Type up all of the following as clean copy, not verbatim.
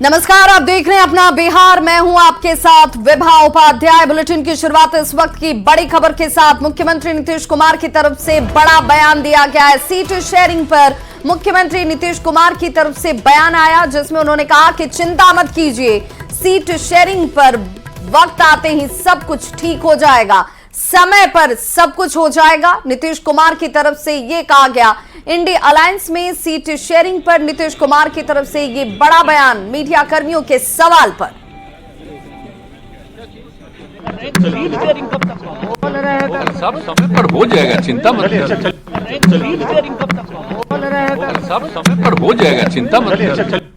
नमस्कार, आप देख रहे हैं अपना बिहार। मैं हूं आपके साथ विभा उपाध्याय। बुलेटिन की शुरुआत इस वक्त की बड़ी खबर के साथ। मुख्यमंत्री नीतीश कुमार की तरफ से बड़ा बयान दिया गया है। सीट शेयरिंग पर मुख्यमंत्री नीतीश कुमार की तरफ से बयान आया, जिसमें उन्होंने कहा कि चिंता मत कीजिए, सीट शेयरिंग पर वक्त आते ही सब कुछ ठीक हो जाएगा, समय पर सब कुछ हो जाएगा। नीतीश कुमार की तरफ से यह कहा गया। इंडी अलायंस में सीट शेयरिंग पर नीतीश कुमार की तरफ से ये बड़ा बयान मीडिया कर्मियों के सवाल पर। सब समय पर हो जाएगा, चिंता मत कीजिए। सब समय पर हो जाएगा, चिंता मत कीजिए।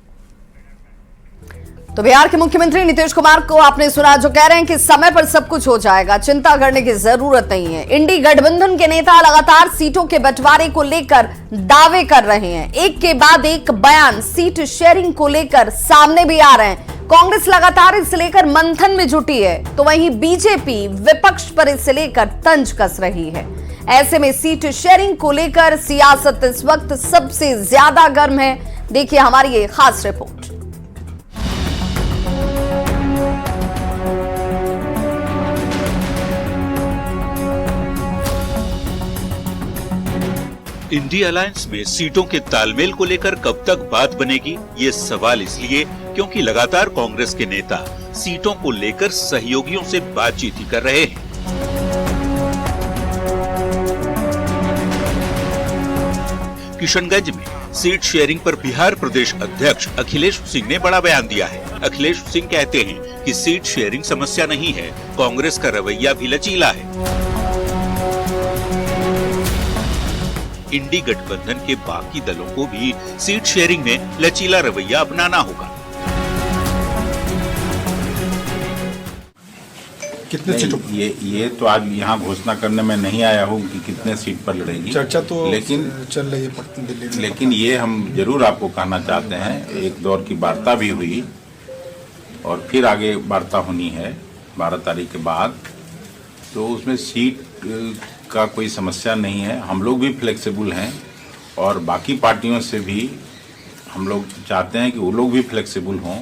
तो बिहार के मुख्यमंत्री नीतीश कुमार को आपने सुना, जो कह रहे हैं कि समय पर सब कुछ हो जाएगा, चिंता करने की जरूरत नहीं है। इंडी गठबंधन के नेता लगातार सीटों के बंटवारे को लेकर दावे कर रहे हैं। एक के बाद एक बयान सीट शेयरिंग को लेकर सामने भी आ रहे हैं। कांग्रेस लगातार इसे लेकर मंथन में जुटी है, तो वहीं बीजेपी विपक्ष पर इसे लेकर तंज कस रही है। ऐसे में सीट शेयरिंग को लेकर सियासत इस वक्त सबसे ज्यादा गर्म है। देखिए हमारी ये खास रिपोर्ट। इंडी अलायंस में सीटों के तालमेल को लेकर कब तक बात बनेगी, ये सवाल इसलिए क्योंकि लगातार कांग्रेस के नेता सीटों को लेकर सहयोगियों से बातचीत ही कर रहे हैं। किशनगंज में सीट शेयरिंग पर बिहार प्रदेश अध्यक्ष अखिलेश सिंह ने बड़ा बयान दिया है। अखिलेश सिंह कहते हैं कि सीट शेयरिंग समस्या नहीं है, कांग्रेस का रवैया भी लचीला है। इंडी गठबंधन के बाकी दलों को भी सीट शेयरिंग में लचीला रवैया अपनाना होगा। कितने सीटों ये तो आज यहाँ घोषणा करने में नहीं आया हूँ कि कितने सीट पर लड़ेगी। चर्चा तो लेकिन चल रही है दिल्ली में। लेकिन ये हम जरूर आपको कहना चाहते हैं, एक दौर की वार्ता भी हुई और फिर आगे वार्ता होनी है 12 तारीख के बाद। तो उसमें सीट का कोई समस्या नहीं है। हम लोग भी फ्लेक्सिबल हैं और बाकी पार्टियों से भी हम लोग चाहते हैं कि वो लोग भी फ्लेक्सिबल हों।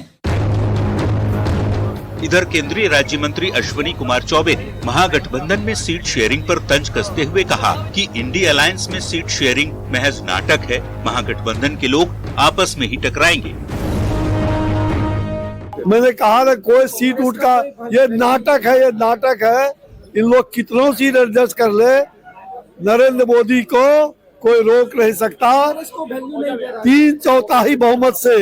इधर केंद्रीय राज्य मंत्री अश्विनी कुमार चौबे ने महागठबंधन में सीट शेयरिंग पर तंज कसते हुए कहा कि इंडी अलायंस में सीट शेयरिंग महज नाटक है, महागठबंधन के लोग आपस में ही टकराएंगे। मैंने कहा ना, कोई सीट उठ का ये नाटक है, ये नाटक है। इन लोग कितनों सीट एडजस्ट कर ले, नरेंद्र मोदी को कोई रोक नहीं सकता। 3/4 बहुमत से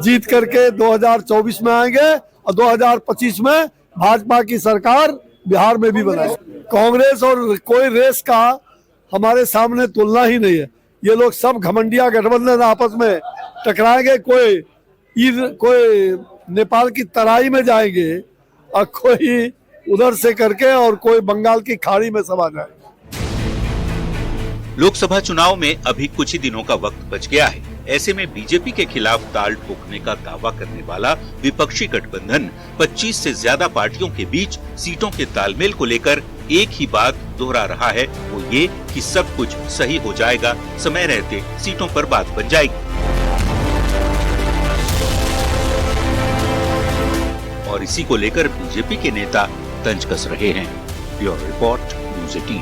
जीत करके 2024 में आएंगे और 2025 में भाजपा की सरकार बिहार में भी बनाए। कांग्रेस और कोई रेस का हमारे सामने तुलना ही नहीं है। ये लोग सब घमंडिया गठबंधन आपस में टकराएंगे। कोई नेपाल की तराई में जाएंगे और कोई उधर से करके और कोई बंगाल की खाड़ी में समा जाए। लोकसभा चुनाव में अभी कुछ ही दिनों का वक्त बच गया है। ऐसे में बीजेपी के खिलाफ ताल ठोकने का दावा करने वाला विपक्षी गठबंधन 25 से ज्यादा पार्टियों के बीच सीटों के तालमेल को लेकर एक ही बात दोहरा रहा है, वो ये कि सब कुछ सही हो जाएगा, समय रहते सीटों पर बात बन जाएगी। और इसी को लेकर बीजेपी के नेता तंज कस रहे हैं। Bureau report, news 18।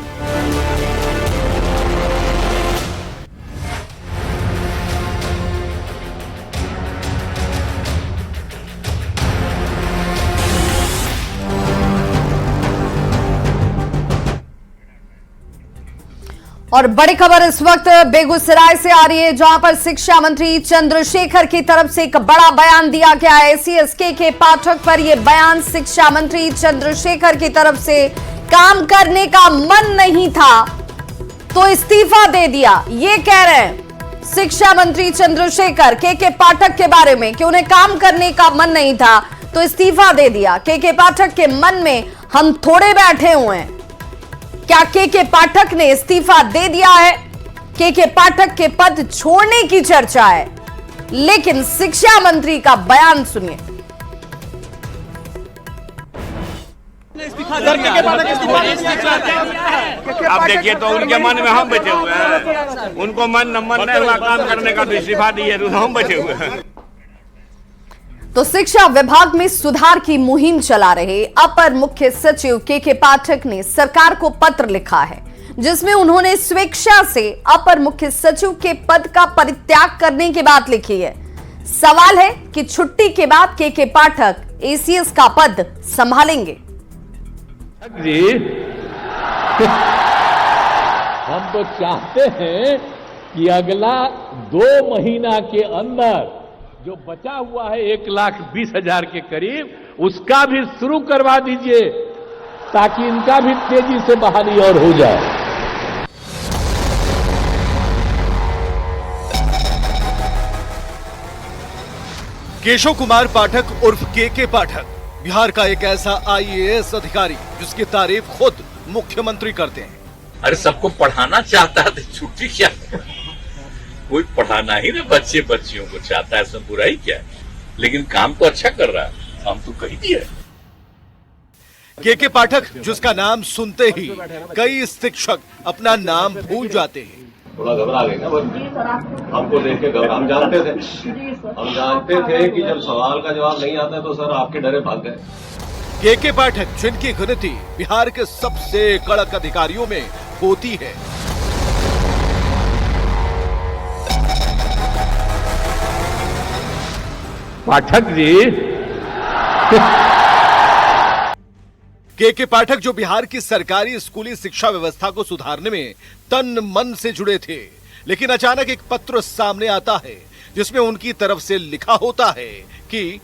और बड़ी खबर इस वक्त बेगूसराय से आ रही है, जहां पर शिक्षा मंत्री चंद्रशेखर की तरफ से एक बड़ा बयान दिया गया है। SC/SK के पाठक पर यह बयान शिक्षा मंत्री चंद्रशेखर की तरफ से, काम करने का मन नहीं था तो इस्तीफा दे दिया, ये कह रहे हैं शिक्षा मंत्री चंद्रशेखर के पाठक के बारे में कि उन्हें काम करने का मन नहीं था तो इस्तीफा दे दिया। के पाठक के मन में हम थोड़े बैठे हुए हैं। क्या के पाठक ने इस्तीफा दे दिया है? के पाठक के पद छोड़ने की चर्चा है, लेकिन शिक्षा मंत्री का बयान सुनिए। आप देखिए तो उनके मन में हम बचे हुए हैं, उनको मन नहीं हुआ काम करने का तो इस्तीफा दिए तो हम बचे हुए हैं। तो शिक्षा विभाग में सुधार की मुहिम चला रहे अपर मुख्य सचिव के पाठक ने सरकार को पत्र लिखा है, जिसमें उन्होंने स्वेच्छा से अपर मुख्य सचिव के पद का परित्याग करने की बात लिखी है। सवाल है कि छुट्टी के बाद के पाठक एसीएस का पद संभालेंगे। जी हम तो चाहते हैं कि अगला 2 महीना के अंदर जो बचा हुआ है 1,20,000 के करीब, उसका भी शुरू करवा दीजिए ताकि इनका भी तेजी से बहाली और हो जाए। केशव कुमार पाठक उर्फ के पाठक बिहार का एक ऐसा आईएएस अधिकारी जिसकी तारीफ खुद मुख्यमंत्री करते हैं। अरे सबको पढ़ाना चाहता है तो छुट्टी क्या? कोई पढ़ाना ही ना बच्चे बच्चियों को चाहता है, इसमें बुराई क्या है? लेकिन काम तो अच्छा कर रहा है, हम तो कही दिया। के पाठक जिसका नाम सुनते ही कई शिक्षक अपना नाम भूल जाते हैं। थोड़ा घबरा गए ना, हमको देख के घबरा। हम जानते थे कि जब सवाल का जवाब नहीं आता तो सर आपके डरे भाग गए। के पाठक जिनकी गिनती बिहार के सबसे कड़क अधिकारियों में होती है। पाठक जी के पाठक जो बिहार की सरकारी स्कूली शिक्षा व्यवस्था को सुधारने में तन मन से जुड़े थे, लेकिन अचानक एक पत्र सामने आता है जिसमें उनकी तरफ से लिखा होता है कि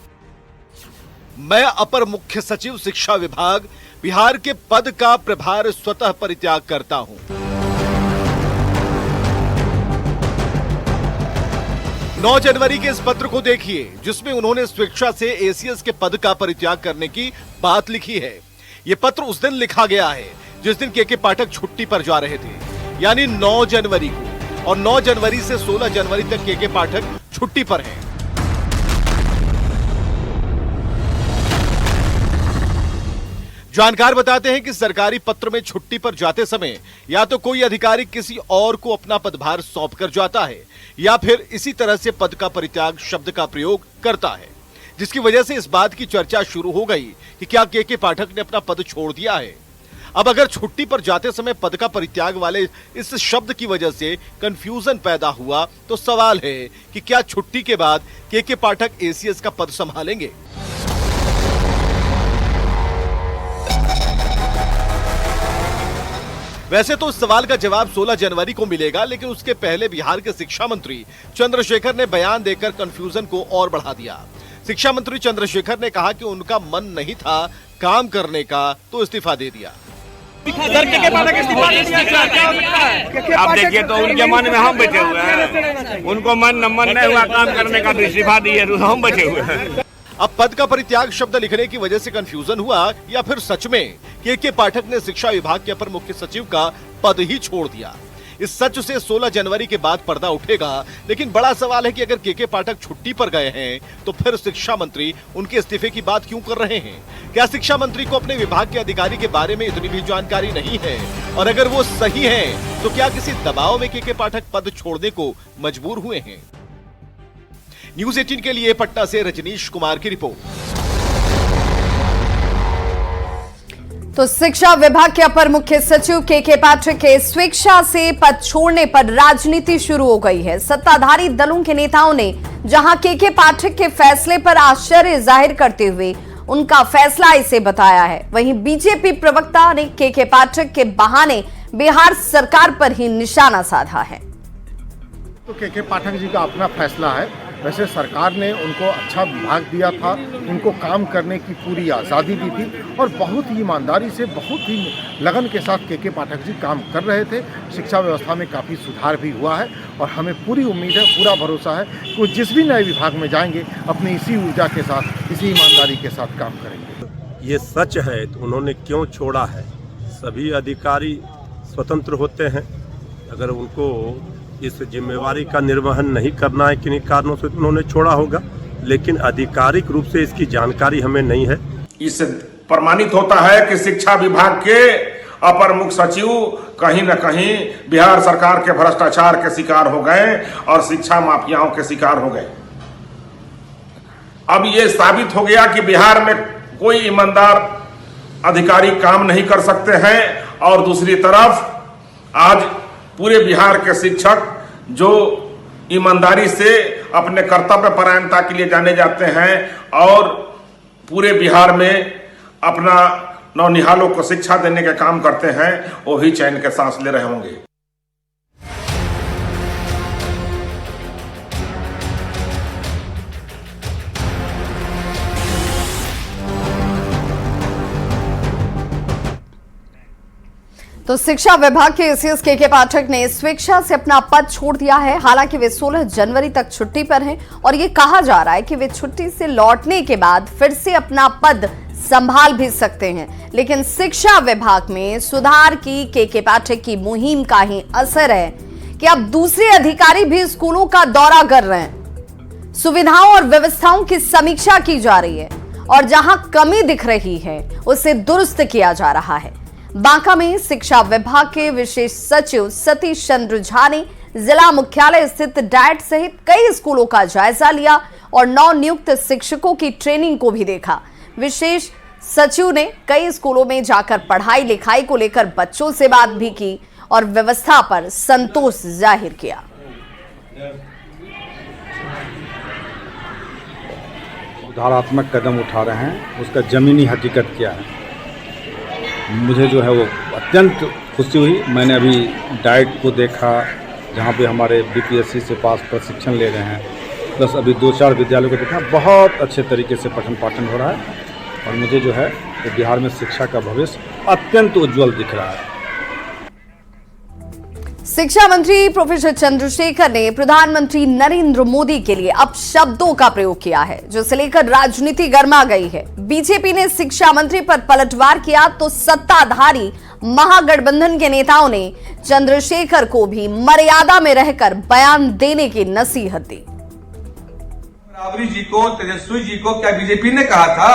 मैं अपर मुख्य सचिव शिक्षा विभाग बिहार के पद का प्रभार स्वतः परित्याग करता हूं। 9 जनवरी के इस पत्र को देखिए जिसमें उन्होंने स्वेच्छा से एसीएस के पद का परित्याग करने की बात लिखी है। यह पत्र उस दिन लिखा गया है जिस दिन के पाठक छुट्टी पर जा रहे थे, यानी 9 जनवरी को, और 9 जनवरी से 16 जनवरी तक के पाठक छुट्टी पर हैं। जानकार बताते हैं कि सरकारी पत्र में छुट्टी पर जाते समय या तो कोई अधिकारी किसी और को अपना पदभार सौंपकर जाता है या फिर इसी तरह से पद का परित्याग शब्द का प्रयोग करता है, जिसकी वजह से इस बात की चर्चा शुरू हो गई कि क्या के पाठक ने अपना पद छोड़ दिया है। अब अगर छुट्टी पर जाते समय पद का परित्याग वाले इस शब्द की वजह से कंफ्यूजन पैदा हुआ तो सवाल है कि क्या छुट्टी के बाद के पाठक एसीएस का पद संभालेंगे। वैसे तो इस सवाल का जवाब 16 जनवरी को मिलेगा, लेकिन उसके पहले बिहार के शिक्षा मंत्री चंद्रशेखर ने बयान देकर कंफ्यूजन को और बढ़ा दिया। शिक्षा मंत्री चंद्रशेखर ने कहा कि उनका मन नहीं था काम करने का, तो इस्तीफा दे दिया। अब देखिए तो उनके मन में हम बचे हुए हैं, उनको मन नहीं हुआ काम करने का, इस्तीफा दिए, हम बचे हुए हैं। अब पद का परित्याग शब्द लिखने की वजह से कंफ्यूजन हुआ या फिर सच में के पाठक ने शिक्षा विभाग के अपर मुख्य सचिव का पद ही छोड़ दिया। इस सच से 16 जनवरी के बाद पर्दा उठेगा, लेकिन बड़ा सवाल है कि अगर के पाठक छुट्टी पर गए हैं तो फिर शिक्षा मंत्री उनके इस्तीफे की बात क्यों कर रहे हैं? क्या शिक्षा मंत्री को अपने विभाग के अधिकारी के बारे में इतनी भी जानकारी नहीं है? और अगर वो सही है तो क्या किसी दबाव में के पाठक पद छोड़ने को मजबूर हुए हैं? न्यूज़ 18 के लिए पटना से रजनीश कुमार की रिपोर्ट। तो शिक्षा विभाग के अपर मुख्य सचिव के पाठक के स्वेच्छा से पद छोड़ने पर राजनीति शुरू हो गई है। सत्ताधारी दलों के नेताओं ने जहां के पाठक के फैसले पर आश्चर्य जाहिर करते हुए उनका फैसला इसे बताया है, वहीं बीजेपी प्रवक्ता ने के पाठक के बहाने बिहार सरकार पर ही निशाना साधा है। तो के पाठक जी का अपना फैसला है। वैसे सरकार ने उनको अच्छा विभाग दिया था, उनको काम करने की पूरी आज़ादी दी थी और बहुत ही ईमानदारी से, बहुत ही लगन के साथ के पाठक जी काम कर रहे थे। शिक्षा व्यवस्था में काफ़ी सुधार भी हुआ है और हमें पूरी उम्मीद है, पूरा भरोसा है कि वो जिस भी नए विभाग में जाएंगे अपनी इसी ऊर्जा के साथ, इसी ईमानदारी के साथ काम करेंगे। ये सच है तो उन्होंने क्यों छोड़ा है? सभी अधिकारी स्वतंत्र होते हैं, अगर उनको इस जिम्मेवारी का निर्वहन नहीं करना है किन्हीं कारणों से तो उन्होंने छोड़ा होगा, लेकिन आधिकारिक रूप से इसकी जानकारी हमें नहीं है। इससे प्रमाणित होता है कि शिक्षा विभाग के अपर मुख्य सचिव कहीं न कहीं बिहार सरकार के भ्रष्टाचार के शिकार हो गए और शिक्षा माफियाओं के शिकार हो गए। अब ये साबित हो गया कि बिहार में कोई ईमानदार अधिकारी काम नहीं कर सकते हैं और दूसरी तरफ आज पूरे बिहार के शिक्षक जो ईमानदारी से अपने कर्तव्य परायणता के लिए जाने जाते हैं और पूरे बिहार में अपना नौनिहालों को शिक्षा देने का काम करते हैं, वो ही चैन के सांस ले रहे होंगे। तो शिक्षा विभाग के एसीएस के पाठक ने स्वेच्छा से अपना पद छोड़ दिया है। हालांकि वे 16 जनवरी तक छुट्टी पर हैं और ये कहा जा रहा है कि वे छुट्टी से लौटने के बाद फिर से अपना पद संभाल भी सकते हैं। लेकिन शिक्षा विभाग में सुधार की के पाठक की मुहिम का ही असर है कि अब दूसरे अधिकारी भी स्कूलों का दौरा कर रहे हैं। सुविधाओं और व्यवस्थाओं की समीक्षा की जा रही है और जहां कमी दिख रही है उसे दुरुस्त किया जा रहा है। बांका में शिक्षा विभाग के विशेष सचिव सतीश चंद्र झा ने जिला मुख्यालय स्थित डाइट सहित कई स्कूलों का जायजा लिया और नवनियुक्त शिक्षकों की ट्रेनिंग को भी देखा। विशेष सचिव ने कई स्कूलों में जाकर पढ़ाई लिखाई को लेकर बच्चों से बात भी की और व्यवस्था पर संतोष जाहिर किया। सुधारात्मक कदम उठा रहे हैं, उसका जमीनी हकीकत क्या है, मुझे जो है वो अत्यंत खुशी हुई। मैंने अभी डाइट को देखा जहाँ पे हमारे बीपीएससी से पास प्रशिक्षण ले रहे हैं, प्लस अभी 2-4 विद्यालयों को देखा, बहुत अच्छे तरीके से पठन पाठन हो रहा है और मुझे जो है वो बिहार में शिक्षा का भविष्य अत्यंत उज्जवल दिख रहा है। शिक्षा मंत्री प्रोफेसर चंद्रशेखर ने प्रधानमंत्री नरेंद्र मोदी के लिए अपशब्दों का प्रयोग किया है, जिसे लेकर राजनीति गर्मा गई है। बीजेपी ने शिक्षा मंत्री पर पलटवार किया तो सत्ताधारी महागठबंधन के नेताओं ने चंद्रशेखर को भी मर्यादा में रहकर बयान देने की नसीहत दी। राबड़ी जी को, तेजस्वी जी को क्या बीजेपी ने कहा था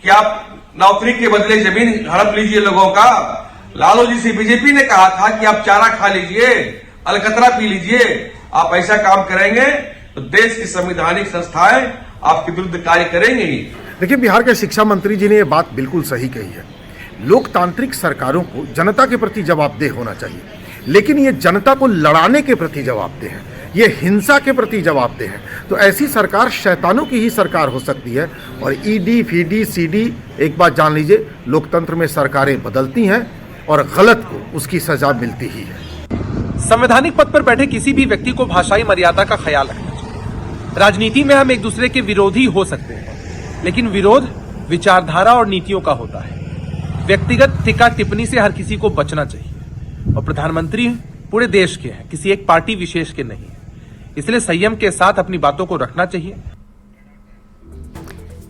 कि आप नौकरी के बदले जमीन हड़प लीजिए लोगों का? लालू जी से बीजेपी ने कहा था कि आप चारा खा लीजिए, अलकतरा पी लीजिए। आप ऐसा काम करेंगे तो देश की संवैधानिक संस्थाएं आपके विरुद्ध कार्य करेंगी। देखिए, बिहार के शिक्षा मंत्री जी ने ये बात बिल्कुल सही कही है। लोकतांत्रिक सरकारों को जनता के प्रति जवाबदेह होना चाहिए, लेकिन ये जनता को लड़ाने के प्रति जवाबदेह है, ये हिंसा के प्रति जवाबदेह है। तो ऐसी सरकार शैतानों की ही सरकार हो सकती है। और ईडी, फीडी, सीडी, एक बात जान लीजिए, लोकतंत्र में सरकारें बदलती हैं और गलत को उसकी सजा मिलती ही है। संवैधानिक पद पर बैठे किसी भी व्यक्ति को भाषाई मर्यादा का ख्याल रखना चाहिए। राजनीति में हम एक दूसरे के विरोधी हो सकते हैं, लेकिन विरोध विचारधारा और नीतियों का होता है। व्यक्तिगत टीका टिप्पणी से हर किसी को बचना चाहिए और प्रधानमंत्री पूरे देश के हैं, किसी एक पार्टी विशेष के नहीं। इसलिए संयम के साथ अपनी बातों को रखना चाहिए।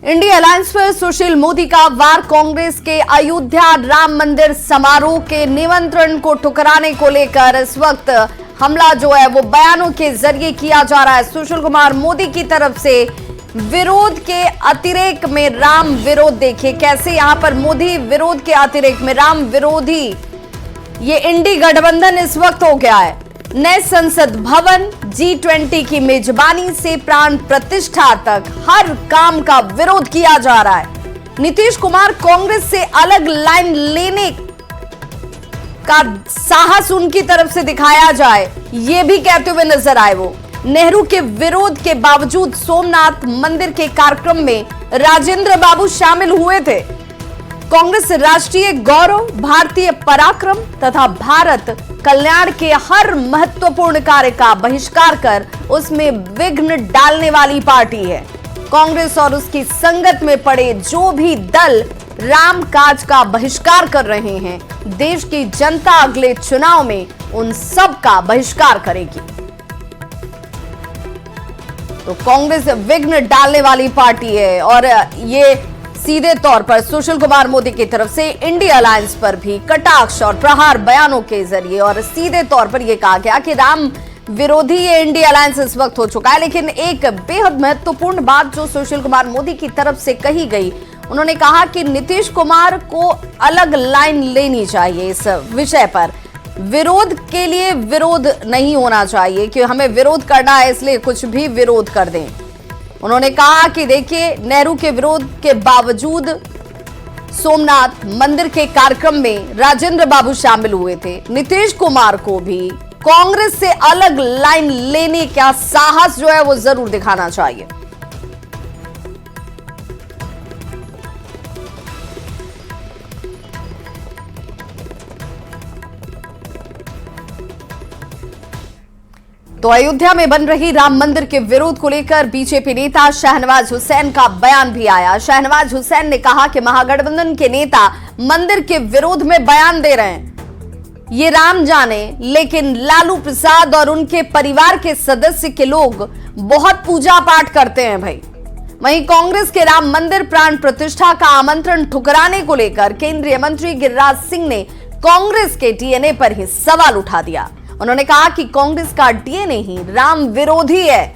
इंडिया अलायंस पर सुशील मोदी का वार। कांग्रेस के अयोध्या राम मंदिर समारोह के निमंत्रण को ठुकराने को लेकर इस वक्त हमला जो है वो बयानों के जरिए किया जा रहा है। सुशील कुमार मोदी की तरफ से विरोध के अतिरेक में राम विरोध, देखिए कैसे यहां पर मोदी विरोध के अतिरेक में राम विरोधी ये इंडी गठबंधन इस वक्त हो गया है। नए संसद भवन, G20 की मेजबानी से प्राण प्रतिष्ठा तक हर काम का विरोध किया जा रहा है। नीतीश कुमार कांग्रेस से अलग लाइन लेने का साहस उनकी तरफ से दिखाया जाए, ये भी कहते हुए नजर आए। वो नेहरू के विरोध के बावजूद सोमनाथ मंदिर के कार्यक्रम में राजेंद्र बाबू शामिल हुए थे। कांग्रेस राष्ट्रीय गौरव, भारतीय पराक्रम तथा भारत कल्याण के हर महत्वपूर्ण कार्य का बहिष्कार कर उसमें विघ्न डालने वाली पार्टी है। कांग्रेस और उसकी संगत में पड़े जो भी दल राम काज का बहिष्कार कर रहे हैं, देश की जनता अगले चुनाव में उन सब का बहिष्कार करेगी। तो कांग्रेस विघ्न डालने वाली पार्टी है और ये सीधे तौर पर सुशील कुमार मोदी की तरफ से इंडिया अलायंस पर भी कटाक्ष और प्रहार बयानों के जरिए और सीधे तौर पर यह कहा गया कि राम विरोधी ये इंडिया अलायंस इस वक्त हो चुका है। लेकिन एक बेहद महत्वपूर्ण बात जो सुशील कुमार मोदी की तरफ से कही गई, उन्होंने कहा कि नीतीश कुमार को अलग लाइन लेनी चाहिए। इस विषय पर विरोध के लिए विरोध नहीं होना चाहिए कि हमें विरोध करना है इसलिए कुछ भी विरोध कर दें। उन्होंने कहा कि देखिए, नेहरू के विरोध के बावजूद सोमनाथ मंदिर के कार्यक्रम में राजेंद्र बाबू शामिल हुए थे। नीतीश कुमार को भी कांग्रेस से अलग लाइन लेने का साहस जो है वो जरूर दिखाना चाहिए। तो अयोध्या में बन रही राम मंदिर के विरोध को लेकर बीजेपी नेता शहनवाज हुसैन का बयान भी आया। शहनवाज हुसैन ने कहा कि महागठबंधन के नेता मंदिर के विरोध में बयान दे रहे हैं, ये राम जाने, लेकिन लालू प्रसाद और उनके परिवार के सदस्य के लोग बहुत पूजा पाठ करते हैं भाई। वहीं कांग्रेस के राम मंदिर प्राण प्रतिष्ठा का आमंत्रण ठुकराने को लेकर केंद्रीय मंत्री गिरिराज सिंह ने कांग्रेस के डीएनए पर ही सवाल उठा दिया। उन्होंने कहा कि कांग्रेस का डीएनए ही राम विरोधी है।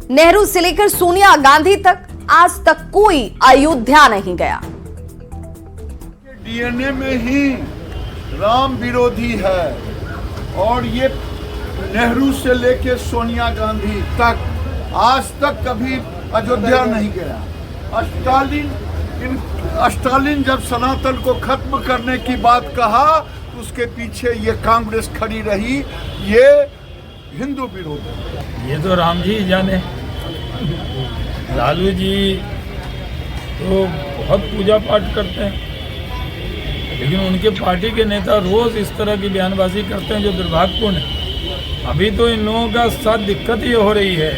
नेहरू से लेकर सोनिया गांधी तक आज तक कोई अयोध्या नहीं गया। डीएनए में ही राम विरोधी है और ये नेहरू से लेकर सोनिया गांधी तक आज तक कभी अयोध्या नहीं गया। स्टालिन जब सनातन को खत्म करने की बात कहा, उसके पीछे ये कांग्रेस खड़ी रही, ये हिंदू विरोधी। ये तो राम जी जाने, लालू जी तो बहुत पूजा पाठ करते हैं, लेकिन उनके पार्टी के नेता रोज इस तरह की बयानबाजी करते हैं जो दुर्भाग्यपूर्ण है। अभी तो इन लोगों का साथ दिक्कत ये हो रही है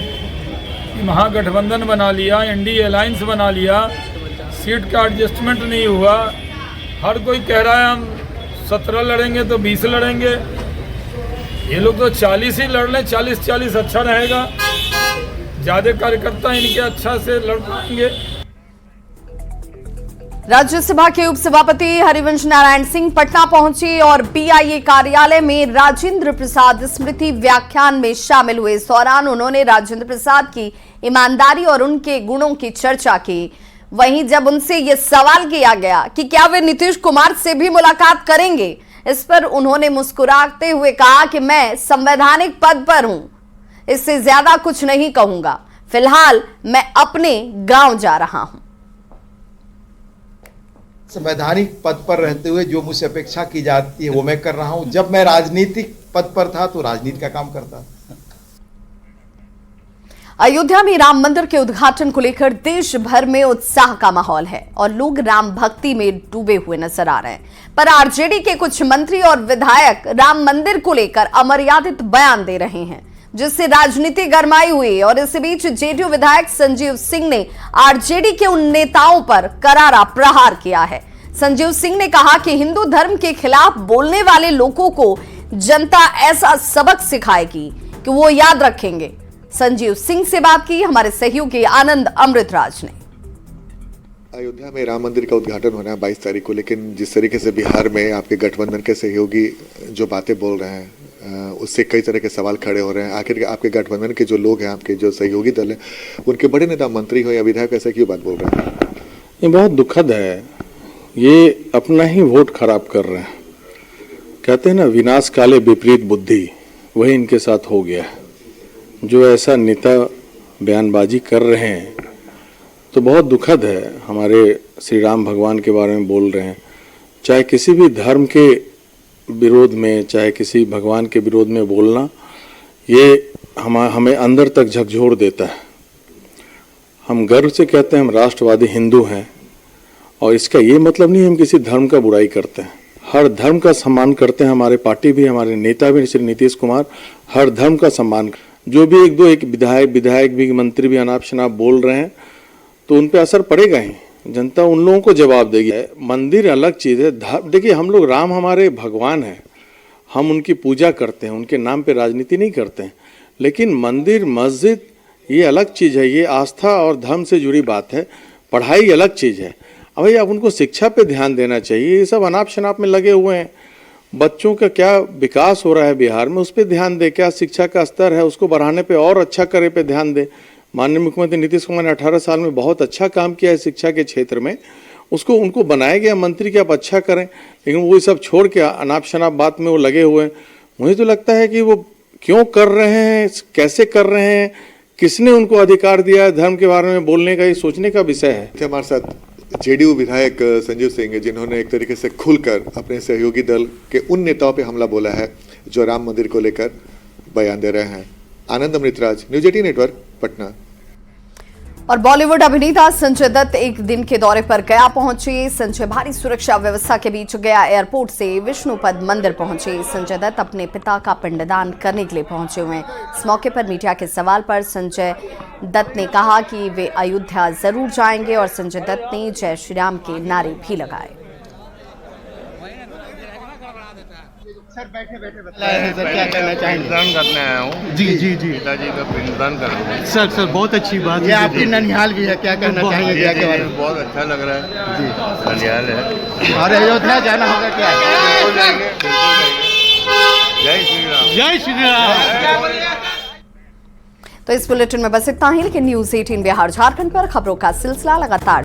कि महागठबंधन बना लिया, एनडीए अलायंस बना लिया, सीट का एडजस्टमेंट नहीं हुआ। हर कोई कह रहा है हम 17 लड़ेंगे तो 20 लड़ेंगे, ये लोग तो 40 ही लड़ लें, 40-40 अच्छा रहेगा, ज्यादा कार्यकर्ता इनके अच्छा से लड़ पाएंगे। राज्यसभा के उपसभापति हरिवंश नारायण सिंह पटना पहुंचे और पीआईए कार्यालय में राजेंद्र प्रसाद स्मृति व्याख्यान में शामिल हुए। इस दौरान उन्होंने राजेंद्र प्रसाद की ईमानदारी और उनके गुणों की चर्चा की। वहीं जब उनसे यह सवाल किया गया कि क्या वे नीतीश कुमार से भी मुलाकात करेंगे, इस पर उन्होंने मुस्कुराते हुए कहा कि मैं संवैधानिक पद पर हूं, इससे ज्यादा कुछ नहीं कहूंगा, फिलहाल मैं अपने गांव जा रहा हूं। संवैधानिक पद पर रहते हुए जो मुझसे अपेक्षा की जाती है वो मैं कर रहा हूं। जब मैं राजनीतिक पद पर था तो राजनीति का काम करता था। अयोध्या में राम मंदिर के उद्घाटन को लेकर देश भर में उत्साह का माहौल है और लोग राम भक्ति में डूबे हुए नजर आ रहे हैं। पर आरजेडी के कुछ मंत्री और विधायक राम मंदिर को लेकर अमर्यादित बयान दे रहे हैं, जिससे राजनीति गरमाई हुई। और इसी बीच जेडीयू विधायक संजीव सिंह ने आरजेडी के उन नेताओं पर करारा प्रहार किया है। संजीव सिंह ने कहा कि हिंदू धर्म के खिलाफ बोलने वाले लोगों को जनता ऐसा सबक सिखाएगी कि वो याद रखेंगे। संजीव सिंह से बात की हमारे सहयोगी आनंद अमृतराज ने। अयोध्या में राम मंदिर का उद्घाटन होना है 22 तारीख को, लेकिन जिस तरीके से बिहार में आपके गठबंधन के सहयोगी जो बातें बोल रहे हैं, उससे कई तरह के सवाल खड़े हो रहे हैं। आखिर आपके गठबंधन के जो लोग हैं, आपके जो सहयोगी दल हैं, उनके बड़े नेता मंत्री हो या विधायक ऐसा क्यों बात बोल रहे हैं? ये बहुत दुखद है। ये अपना ही वोट खराब कर रहे हैं। कहते हैं ना, विनाश काले विपरीत बुद्धि, वही इनके साथ हो गया है। जो ऐसा नेता बयानबाजी कर रहे हैं तो बहुत दुखद है। हमारे श्री राम भगवान के बारे में बोल रहे हैं, चाहे किसी भी धर्म के विरोध में, चाहे किसी भगवान के विरोध में बोलना, ये हमें अंदर तक झकझोर देता है। हम गर्व से कहते हैं हम राष्ट्रवादी हिंदू हैं, और इसका ये मतलब नहीं हम किसी धर्म का बुराई करते हैं। हर धर्म का सम्मान करते हैं। हमारे पार्टी भी, हमारे नेता भी श्री नीतीश कुमार हर धर्म का सम्मान। जो भी एक विधायक भी, मंत्री भी अनाप शनाप बोल रहे हैं तो उन पे असर पड़ेगा ही। जनता उन लोगों को जवाब देगी। मंदिर अलग चीज़ है। देखिए, हम लोग, राम हमारे भगवान हैं, हम उनकी पूजा करते हैं, उनके नाम पे राजनीति नहीं करते हैं। लेकिन मंदिर मस्जिद ये अलग चीज़ है, ये आस्था और धर्म से जुड़ी बात है। पढ़ाई अलग चीज़ है। अब भाई आप उनको शिक्षा पे ध्यान देना चाहिए। ये सब अनाप शनाप में लगे हुए हैं। बच्चों का क्या विकास हो रहा है बिहार में, उस पर ध्यान दे। क्या शिक्षा का स्तर है, उसको बढ़ाने पे और अच्छा करे पे ध्यान दे। माननीय मुख्यमंत्री नीतीश कुमार ने 18 साल में बहुत अच्छा काम किया है शिक्षा के क्षेत्र में। उनको बनाया गया मंत्री कि आप अच्छा करें, लेकिन वो सब छोड़ के अनाप शनाप बात में वो लगे हुए हैं। मुझे तो लगता है कि वो क्यों कर रहे हैं, कैसे कर रहे हैं, किसने उनको अधिकार दिया है धर्म के बारे में बोलने का, ये सोचने का विषय है। हमारे साथ जेडीयू विधायक संजीव सिंह है, जिन्होंने एक तरीके से खुलकर अपने सहयोगी दल के उन नेताओं पे हमला बोला है जो राम मंदिर को लेकर बयान दे रहे हैं। आनंद अमृतराज, न्यूज 18 नेटवर्क, पटना। और बॉलीवुड अभिनेता संजय दत्त एक दिन के दौरे पर गया पहुंचे। संजय भारी सुरक्षा व्यवस्था के बीच गया एयरपोर्ट से विष्णुपद मंदिर पहुंचे। संजय दत्त अपने पिता का पिंडदान करने के लिए पहुंचे हुए हैं। इस मौके पर मीडिया के सवाल पर संजय दत्त ने कहा कि वे अयोध्या जरूर जाएंगे और संजय दत्त ने जय श्री राम के नारे भी लगाए। सर बैठे सर, क्या कहना चाहेंगे? पिंडदान करने आया हूँ। जी जी जी, पिताजी का पिंडदान करूँगा। सर बहुत अच्छी बात है। आपकी ननिहाल भी है, क्या कहना चाहेंगे गया के बारे में? बहुत अच्छा लग रहा है जी, ननिहाल है और अयोध्या जाना होगा क्या? जय श्री राम। जय श्री राम। तो इस बुलेटिन में बस इतना ही, लेकिन न्यूज 18 बिहार झारखंड पर खबरों का सिलसिला लगातार